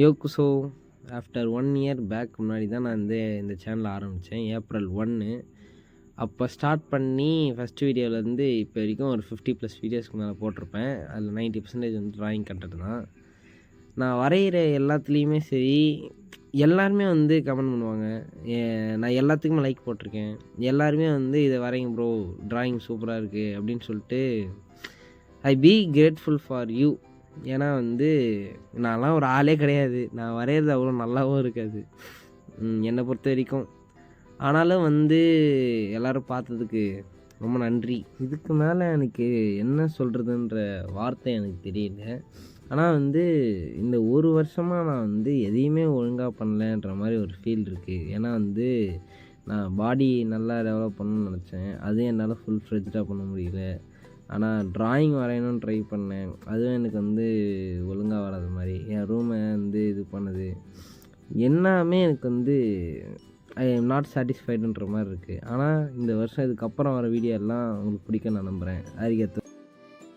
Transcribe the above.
யோகுசோ after 1 year back முன்னாடி தான் நான் இந்த சேனல் ஆரம்பித்தேன். ஏப்ரல் 1 அப்போ ஸ்டார்ட் பண்ணி ஃபஸ்ட்டு வீடியோவிலேருந்து இப்போ வரைக்கும் ஒரு 50+ வீடியோஸ்க்கு மேலே போட்டிருப்பேன். அதில் 90% வந்து ட்ராயிங் கண்டென்ட் தான். நான் வரைகிற எல்லாத்துலேயுமே சரி, எல்லாருமே வந்து கமெண்ட் பண்ணுவாங்க. நான் எல்லாத்துக்குமே லைக் போட்டிருக்கேன். எல்லாருமே வந்து இதை வரைங்க ப்ரோ, ட்ராயிங் சூப்பராக இருக்குது அப்படின்னு சொல்லிட்டு I be grateful for you. ஏன்னா வந்து நான்லாம் ஒரு ஆளே கிடையாது. நான் வரைகிறது அவ்வளோ நல்லாவும் இருக்காது என்னை பொறுத்த வரைக்கும். ஆனாலும் வந்து எல்லோரும் பார்த்ததுக்கு ரொம்ப நன்றி. இதுக்கு மேலே எனக்கு என்ன சொல்கிறதுன்ற வார்த்தை எனக்கு தெரியல. ஆனால் வந்து இந்த ஒரு வருஷமாக நான் வந்து எதையுமே ஒழுங்காக பண்ணலன்ற மாதிரி ஒரு ஃபீல் இருக்குது. ஏன்னா வந்து நான் பாடி நல்லா டெவலப் பண்ணணும்னு நினச்சேன். அதுவும் என்னால் ஃபுல் ஃப்ளெஜ்டாக பண்ண முடியல. ஆனால் ட்ராயிங் வரையணும்னு ட்ரை பண்ணேன். அதுவும் எனக்கு வந்து ஒழுங்காக வராத மாதிரி. என் ரூமை வந்து இது பண்ணுது எல்லாமே எனக்கு வந்து ஐ எம் நாட் சாட்டிஸ்ஃபைடுன்ற மாதிரி இருக்குது. ஆனால் இந்த வருஷம் இதுக்கப்புறம் வர வீடியோ எல்லாம் உங்களுக்கு பிடிக்கும் நான் நம்புகிறேன். அதுக்கேற்ற